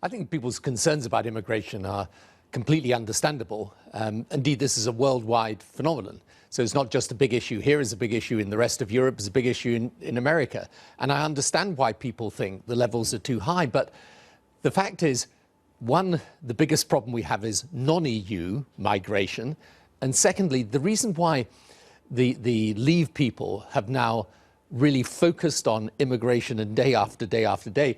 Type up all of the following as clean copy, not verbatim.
I think people's concerns about immigration are completely understandable. Indeed, this is a worldwide phenomenon. So it's not just a big issue here, it's a big issue in the rest of Europe, it's a big issue in America. And I understand why people think the levels are too high, but the fact is, one, the biggest problem we have is non-EU migration. And secondly, the reason why the Leave people have now really focused on immigration and day after day after day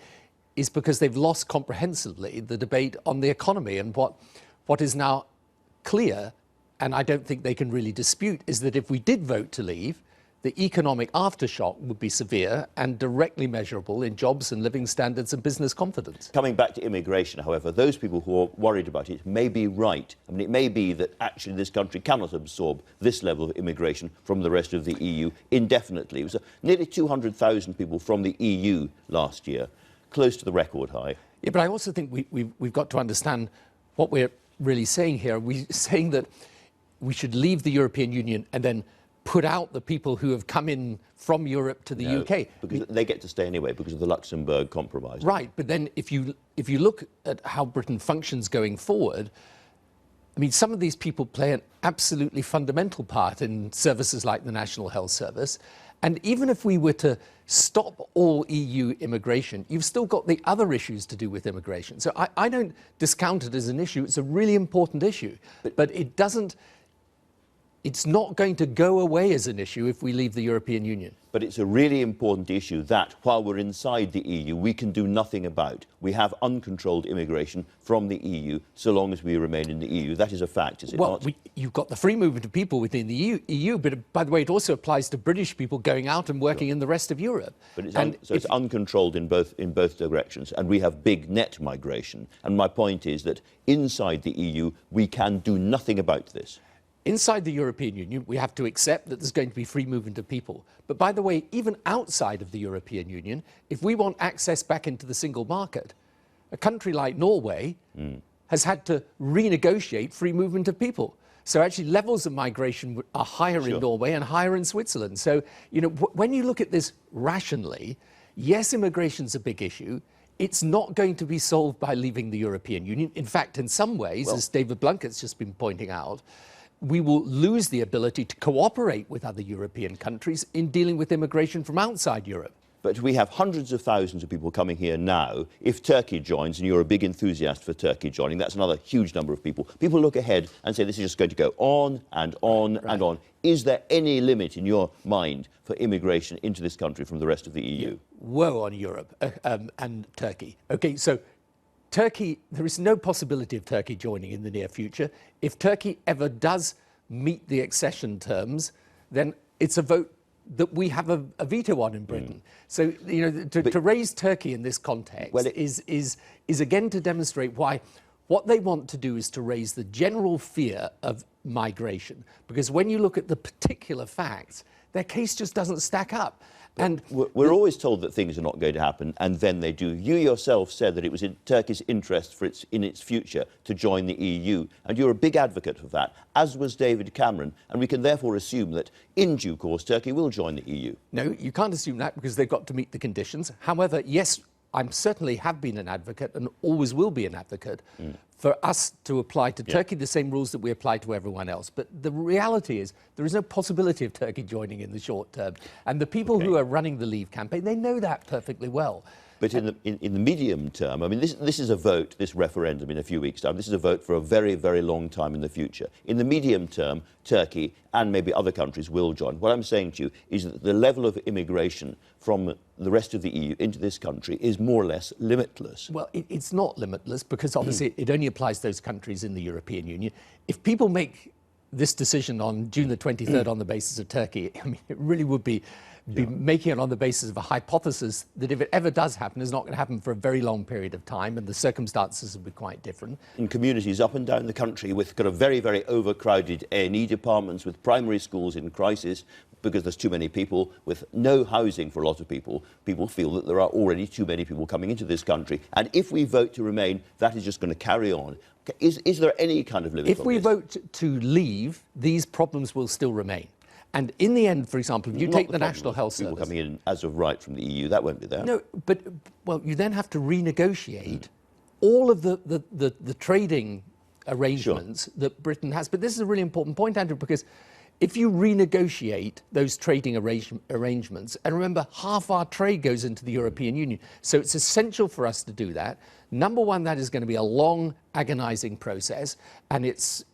is because they've lost comprehensively the debate on the economy. And what is now clear, and I don't think they can really dispute, is that if we did vote to leave, the economic aftershock would be severe and directly measurable in jobs and living standards and business confidence. Coming back to immigration, however, those people who are worried about it may be right. I mean, it may be that actually this country cannot absorb this level of immigration from the rest of the EU indefinitely. It was nearly 200,000 people from the EU last year, close to the record high. Yeah, but I also think we've got to understand what we're really saying here. We're saying that we should leave the European Union and then put out the people who have come in from Europe to the UK. Because they get to stay anyway because of the Luxembourg Compromise. Right, but then if you look at how Britain functions going forward, I mean, some of these people play an absolutely fundamental part in services like the National Health Service. And even if we were to stop all EU immigration, you've still got the other issues to do with immigration. So I don't discount it as an issue. It's a really important issue, but it's not going to go away as an issue if we leave the European Union. But it's a really important issue that, while we're inside the EU, we can do nothing about. We have uncontrolled immigration from the EU so long as we remain in the EU. That is a fact, is it not? Well, you've got the free movement of people within the EU, but by the way, it also applies to British people going out and working in the rest of Europe. But it's uncontrolled in both directions, and we have big net migration. And my point is that inside the EU, we can do nothing about this. Inside the European Union, we have to accept that there's going to be free movement of people. But by the way, even outside of the European Union, if we want access back into the single market, a country like Norway has had to renegotiate free movement of people. So actually levels of migration are higher in Norway and higher in Switzerland. So, you know, when you look at this rationally, yes, immigration's a big issue. It's not going to be solved by leaving the European Union. In fact, in some ways, as David Blunkett's just been pointing out, we will lose the ability to cooperate with other European countries in dealing with immigration from outside Europe. But we have hundreds of thousands of people coming here now. If Turkey joins, and you're a big enthusiast for Turkey joining, that's another huge number of people. People look ahead and say this is just going to go on and on and on. Is there any limit in your mind for immigration into this country from the rest of the EU? Woe on Europe and Turkey. Okay, so Turkey, there is no possibility of Turkey joining in the near future. If Turkey ever does meet the accession terms, then it's a vote that we have a veto on in Britain. So, you know, to raise Turkey in this context is again to demonstrate why what they want to do is to raise the general fear of migration. Because when you look at the particular facts, their case just doesn't stack up. And we're always told that things are not going to happen, and then they do. You yourself said that it was in Turkey's interest in its future to join the EU, and you're a big advocate of that, as was David Cameron, and we can therefore assume that in due course Turkey will join the EU. No, you can't assume that because they've got to meet the conditions. However, yes, I certainly have been an advocate and always will be an advocate for us to apply to Turkey the same rules that we apply to everyone else. But the reality is there is no possibility of Turkey joining in the short term. And the people who are running the Leave campaign, they know that perfectly well. But in the medium term, I mean, this is a vote, this referendum in a few weeks' time. This is a vote for a very, very long time in the future. In the medium term, Turkey and maybe other countries will join. What I'm saying to you is that the level of immigration from the rest of the EU into this country is more or less limitless. Well, it's not limitless because obviously it only applies to those countries in the European Union. If people make this decision on June the 23rd on the basis of Turkey, I mean, it really would be making it on the basis of a hypothesis that if it ever does happen, is not going to happen for a very long period of time, and the circumstances will be quite different. In communities up and down the country with kind of very, very overcrowded A&E departments, with primary schools in crisis, because there's too many people, with no housing for a lot of people, people feel that there are already too many people coming into this country. And if we vote to remain, that is just going to carry on. Is there any kind of limit? If we vote to leave, these problems will still remain. And in the end, for example, if you take the National Health Service... People coming in as of right from the EU, that won't be there. No, but, well, you then have to renegotiate all of the trading arrangements that Britain has. But this is a really important point, Andrew, because if you renegotiate those trading arrangements, and remember, half our trade goes into the European Union, so it's essential for us to do that. Number one, that is going to be a long, agonizing process, and it's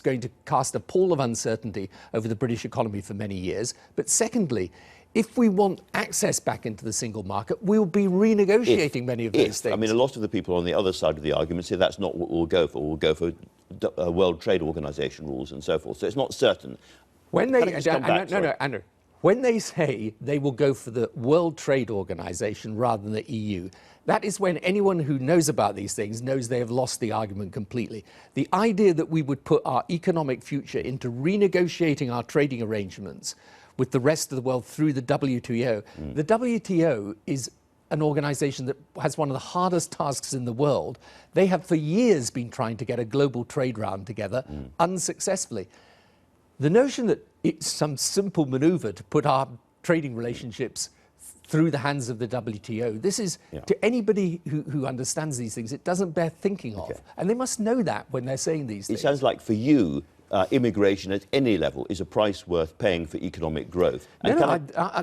going to cast a pall of uncertainty over the British economy for many years. But secondly, if we want access back into the single market, we'll be renegotiating many of those things. I mean, a lot of the people on the other side of the argument say that's not what we'll go for. We'll go for World Trade Organization rules and so forth. So it's not certain. When they, Andrew, when they say they will go for the World Trade Organization rather than the EU, that is when anyone who knows about these things knows they have lost the argument completely. The idea that we would put our economic future into renegotiating our trading arrangements with the rest of the world through the WTO. The WTO is an organization that has one of the hardest tasks in the world. They have for years been trying to get a global trade round together unsuccessfully. The notion that it's some simple maneuver to put our trading relationships through the hands of the WTO, this is, to anybody who understands these things, it doesn't bear thinking of. And they must know that when they're saying these things. It sounds like for you, immigration at any level is a price worth paying for economic growth. And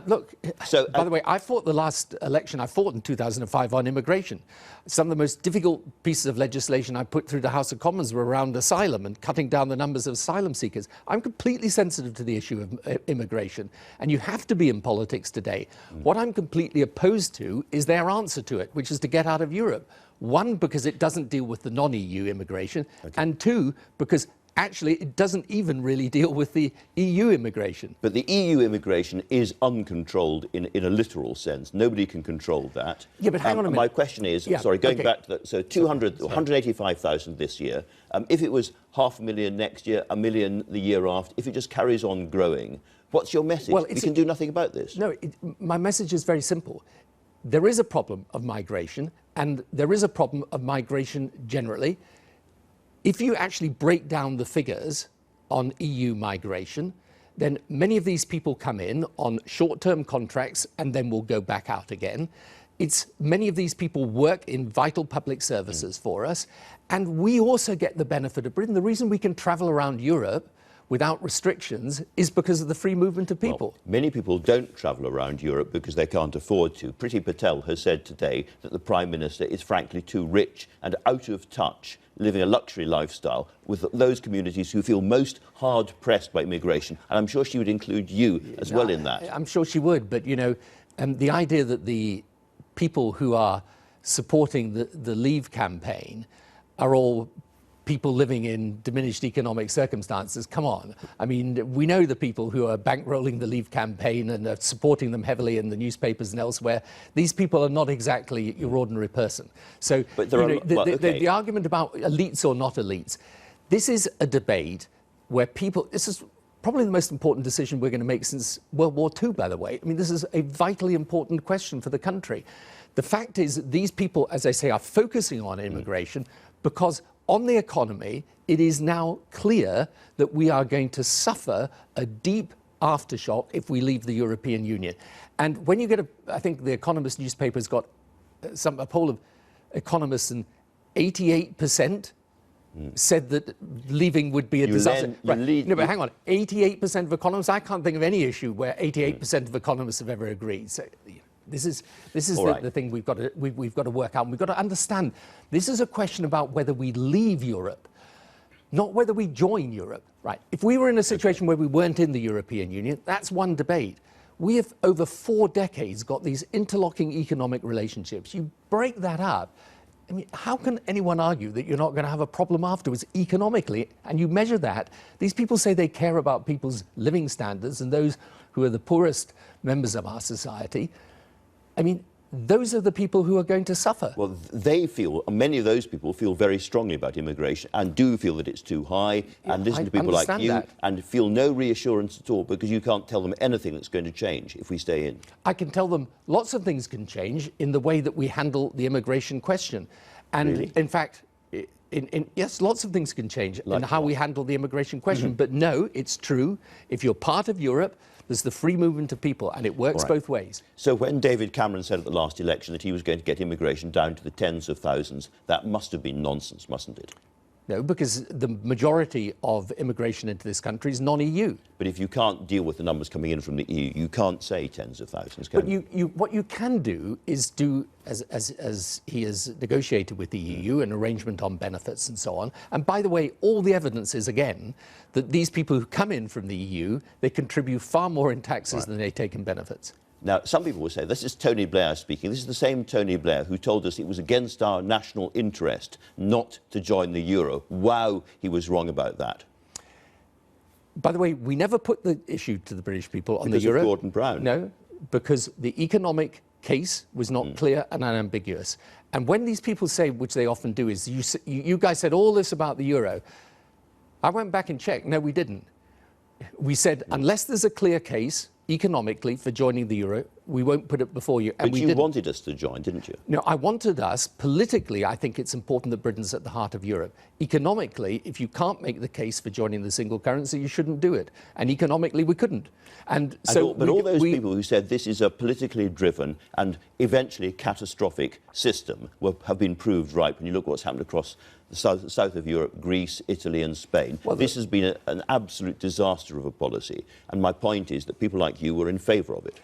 Look, so, by the way, I fought the last election, I fought in 2005 on immigration. Some of the most difficult pieces of legislation I put through the House of Commons were around asylum and cutting down the numbers of asylum seekers. I'm completely sensitive to the issue of immigration, and you have to be in politics today. What I'm completely opposed to is their answer to it, which is to get out of Europe. One, because it doesn't deal with the non-EU immigration, and two, because actually, it doesn't even really deal with the EU immigration. But the EU immigration is uncontrolled in a literal sense. Nobody can control that. Yeah, but hang on a minute. My question is, going back to that, so 185,000 this year. If it was 500,000 next year, 1 million the year after, if it just carries on growing, what's your message? Well, we can do nothing about this. No, my message is very simple. There is a problem of migration, and there is a problem of migration generally. If you actually break down the figures on EU migration, then many of these people come in on short-term contracts and then will go back out again. Many of these people work in vital public services for us, and we also get the benefit of Britain. The reason we can travel around Europe without restrictions is because of the free movement of people. Well, many people don't travel around Europe because they can't afford to. Priti Patel has said today that the Prime Minister is frankly too rich and out of touch, living a luxury lifestyle with those communities who feel most hard-pressed by immigration. And I'm sure she would include you as well in that. I'm sure she would, but, you know, the idea that the people who are supporting the Leave campaign are all people living in diminished economic circumstances. Come on. I mean, we know the people who are bankrolling the Leave campaign and are supporting them heavily in the newspapers and elsewhere. These people are not exactly your ordinary person. So, but the argument about elites or not elites, this is a debate where this is probably the most important decision we're going to make since World War II, by the way. I mean, this is a vitally important question for the country. The fact is that these people, as I say, are focusing on immigration because on the economy, it is now clear that we are going to suffer a deep aftershock if we leave the European Union. And when you get I think the Economist newspaper's got a poll of economists, and 88% said that leaving would be a disaster. No, but hang on, 88% of economists, I can't think of any issue where 88% of economists have ever agreed. So, this is the thing we've got to work out. And we've got to understand this is a question about whether we leave Europe, not whether we join Europe. Right? If we were in a situation where we weren't in the European Union, that's one debate. We have over 4 decades got these interlocking economic relationships. You break that up. I mean, how can anyone argue that you're not going to have a problem afterwards economically? And you measure that. These people say they care about people's living standards and those who are the poorest members of our society. I mean, those are the people who are going to suffer. Well, many of those people feel very strongly about immigration and do feel that it's too high, and listen to people like you and feel no reassurance at all because you can't tell them anything that's going to change if we stay in. I can tell them lots of things can change in the way that we handle the immigration question. And in fact, Yes, lots of things can change in Like how what? we handle the immigration question. But no, it's true. If you're part of Europe, there's the free movement of people, and it works All right. both ways. So when David Cameron said at the last election that he was going to get immigration down to the tens of thousands, that must have been nonsense, mustn't it? No, because the majority of immigration into this country is non-EU. But if you can't deal with the numbers coming in from the EU, you can't say tens of thousands, can But you? what you can do is do, as he has negotiated with the EU, an arrangement on benefits and so on. And by the way, all the evidence is, again, that these people who come in from the EU, they contribute far more in taxes than they take in benefits. Now, some people will say, this is Tony Blair speaking. This is the same Tony Blair who told us it was against our national interest not to join the euro. Wow, he was wrong about that. By the way, we never put the issue to the British people on Because the euro. of Gordon Brown. No, because the economic case was not clear and unambiguous. And when these people say, which they often do, is you guys said all this about the euro. I went back and checked. No, we didn't. We said, unless there's a clear case economically for joining the euro, we won't put it before you. And But we you didn't. wanted us to join, didn't you? No, I wanted us, politically, I think it's important that Britain's at the heart of Europe. Economically, if you can't make the case for joining the single currency, you shouldn't do it. And economically, we couldn't. But all those people who said this is a politically driven and eventually catastrophic system have been proved right when you look what's happened across the south of Europe, Greece, Italy and Spain. Well, this has been an absolute disaster of a policy. And my point is that people like you were in favour of it.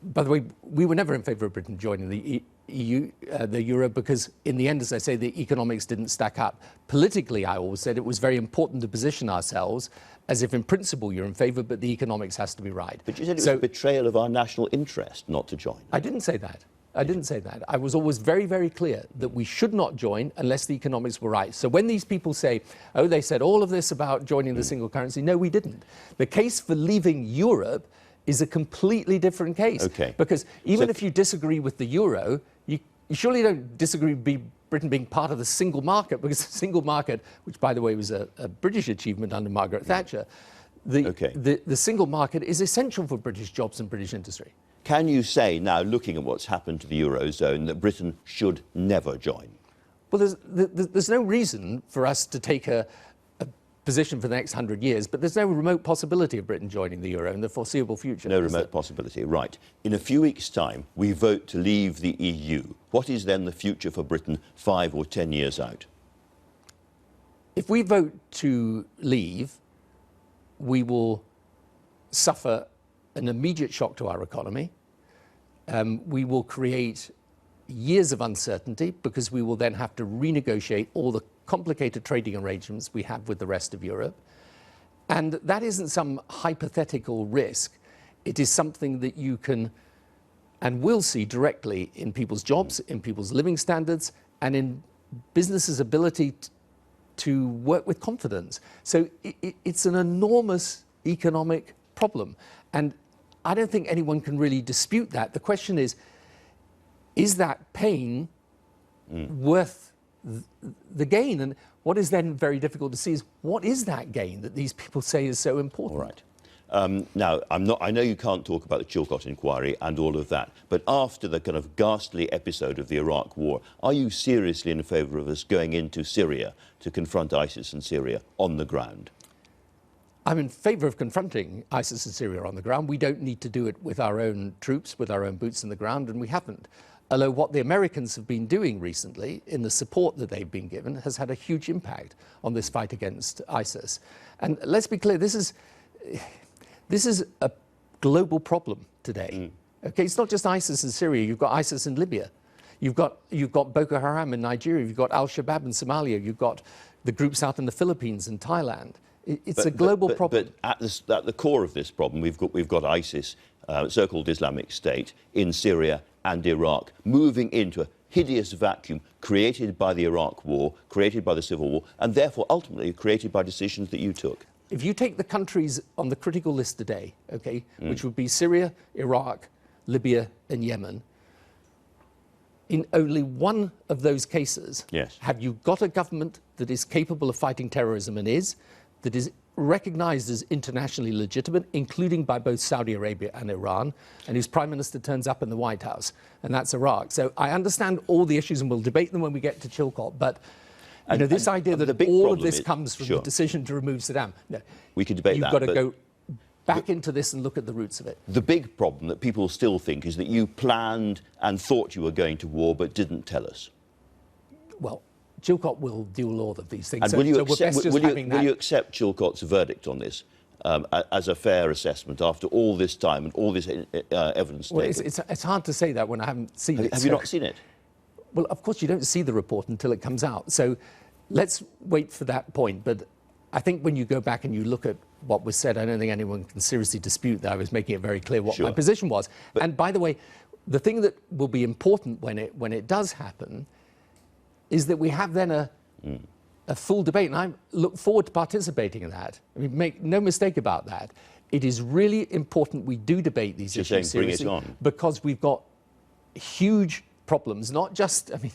By the way, we were never in favour of Britain joining the EU, the euro, because in the end, as I say, the economics didn't stack up. Politically, I always said it was very important to position ourselves as if in principle you're in favour, but the economics has to be right. But you said it was a betrayal of our national interest not to join. I didn't say that. I didn't say that. I was always very, very clear that we should not join unless the economics were right. So when these people say, oh, they said all of this about joining the single currency, no, we didn't. The case for leaving Europe is a completely different case. Okay. Because even if you disagree with the euro, you surely don't disagree with Britain being part of the single market, because the single market, which by the way was a British achievement under Margaret Thatcher, the single market is essential for British jobs and British industry. Can you say now, looking at what's happened to the Eurozone, that Britain should never join? Well, there's no reason for us to take a position for the next 100 years, but there's no remote possibility of Britain joining the euro in the foreseeable future. No remote possibility, right. In a few weeks' time, we vote to leave the EU. What is then the future for Britain 5 or 10 years out? If we vote to leave, we will suffer an immediate shock to our economy. We will create years of uncertainty because we will then have to renegotiate all the complicated trading arrangements we have with the rest of Europe. And that isn't some hypothetical risk. It is something that you can and will see directly in people's jobs, in people's living standards, and in businesses' ability to work with confidence. So it's an enormous economic problem. And I don't think anyone can really dispute that. The question is that pain worth the gain? And what is then very difficult to see is what is that gain that these people say is so important? All right. Now, I know you can't talk about the Chilcot inquiry and all of that, but after the kind of ghastly episode of the Iraq war, are you seriously in favour of us going into Syria to confront ISIS in Syria on the ground? I'm in favour of confronting ISIS in Syria on the ground. We don't need to do it with our own troops, with our own boots in the ground, and we haven't. Although what the Americans have been doing recently in the support that they've been given has had a huge impact on this fight against ISIS. And let's be clear, this is a global problem today. Okay, it's not just ISIS in Syria. You've got ISIS in Libya. You've got Boko Haram in Nigeria. You've got Al-Shabaab in Somalia. You've got the groups out in the Philippines and Thailand. It's a global problem. But at the core of this problem, we've got ISIS, so-called Islamic State, in Syria and Iraq, moving into a hideous vacuum created by the Iraq War, created by the Civil War, and therefore ultimately created by decisions that you took. If you take the countries on the critical list today, okay, which would be Syria, Iraq, Libya, and Yemen, in only one of those cases, have you got a government that is capable of fighting terrorism and that is recognized as internationally legitimate, including by both Saudi Arabia and Iran, and whose prime minister turns up in the White House, and that's Iraq. So I understand all the issues, and we'll debate them when we get to Chilcot, but You know, this idea that the all of problem this is- comes from sure. the decision to remove Saddam. No, We could debate you've that, got to but- go back into this and look at the roots of it. The big problem that people still think is that you planned and thought you were going to war but didn't tell us. Well, Chilcot will deal with all of these things. And So, will you so we're best just having will that. you accept Chilcot's verdict on this as a fair assessment after all this time and all this evidence Well, taken? it's hard to say that when I haven't seen it. Have you not seen it? Well, of course, you don't see the report until it comes out. So let's wait for that point. But I think when you go back and you look at what was said, I don't think anyone can seriously dispute that. I was making it very clear what Sure. my position was. And by the way, the thing that will be important when it does happen is that we have then a full debate. And I look forward to participating in that. I mean, make no mistake about that. It is really important we do debate these Just issues saying, bring it seriously on. because we've got huge problems, not just, I mean,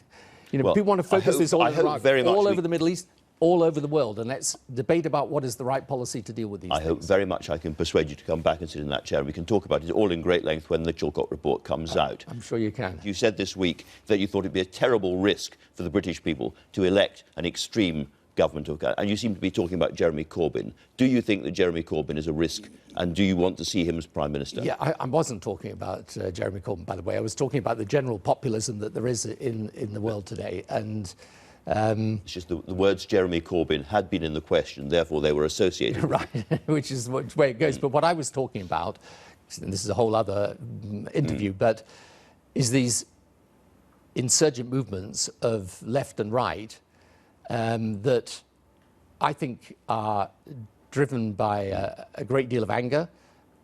you know, Well, people want to focus this all I in hope Iraq, very much all we- over the Middle East, all over the world, and let's debate about what is the right policy to deal with these I things. hope very much I can persuade you to come back and sit in that chair and we can talk about it all in great length when the Chilcot report comes out. I'm sure you can. You said this week that you thought it'd be a terrible risk for the British people to elect an extreme government, and you seem to be talking about Jeremy Corbyn. Do you think that Jeremy Corbyn is a risk, and do you want to see him as Prime Minister? Yeah, I wasn't talking about Jeremy Corbyn, by the way. I was talking about the general populism that there is in the world today. And It's just the words Jeremy Corbyn had been in the question, therefore they were associated. right, which is which way it goes. But what I was talking about, and this is a whole other interview, but is these insurgent movements of left and right that I think are driven by a great deal of anger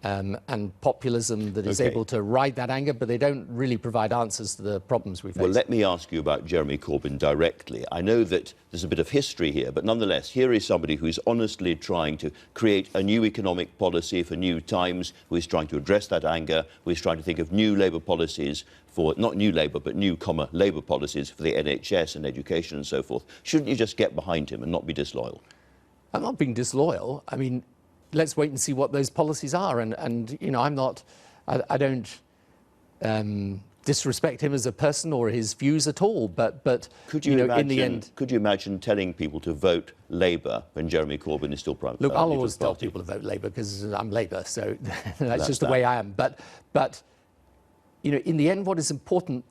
and populism that is Okay. able to ride that anger, but they don't really provide answers to the problems we face. Well, let me ask you about Jeremy Corbyn directly. I know that there's a bit of history here, but nonetheless, here is somebody who is honestly trying to create a new economic policy for new times, who is trying to address that anger, who is trying to think of new Labour policies for, not new Labour, but new, Labour policies for the NHS and education and so forth. Shouldn't you just get behind him and not be disloyal? I'm not being disloyal. I mean, let's wait and see what those policies are. And you know, I don't disrespect him as a person or his views at all. But Could you, know, imagine, in the end, could you imagine telling people to vote Labour when Jeremy Corbyn is still Prime Minister? look, I'll always tell people to vote Labour because I'm Labour, so that's just the way I am. But you know, in the end, what is important,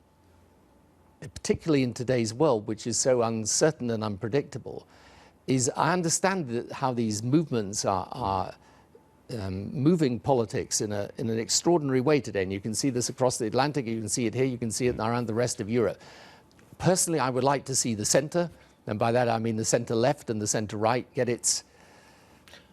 particularly in today's world, which is so uncertain and unpredictable, is I understand that how these movements are moving politics in an extraordinary way today. And you can see this across the Atlantic, you can see it here, you can see it around the rest of Europe. Personally, I would like to see the centre, and by that I mean the centre left and the centre right, get its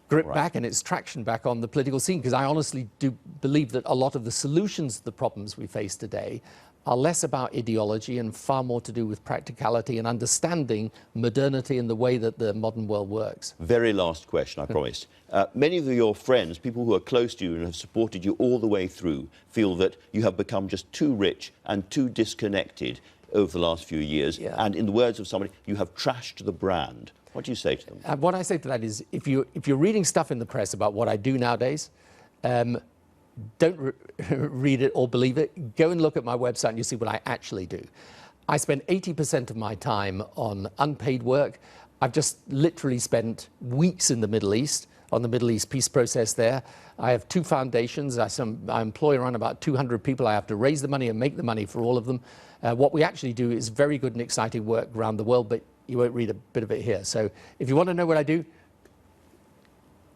grip back and its traction back on the political scene, because I honestly do believe that a lot of the solutions to the problems we face today are less about ideology and far more to do with practicality and understanding modernity and the way that the modern world works. Very last question, I promise. Many of your friends, people who are close to you and have supported you all the way through, feel that you have become just too rich and too disconnected over the last few years. Yeah. And in the words of somebody, you have trashed the brand. What do you say to them? What I say to that is, if you're reading stuff in the press about what I do nowadays, don't read it or believe it. Go and look at my website and you see what I actually do. I spend 80% of my time on unpaid work. I've just literally spent weeks in the Middle East, on the Middle East peace process there. I have 2 foundations. I employ around about 200 people. I have to raise the money and make the money for all of them. What we actually do is very good and exciting work around the world, but you won't read a bit of it here. So if you want to know what I do,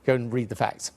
go and read the facts.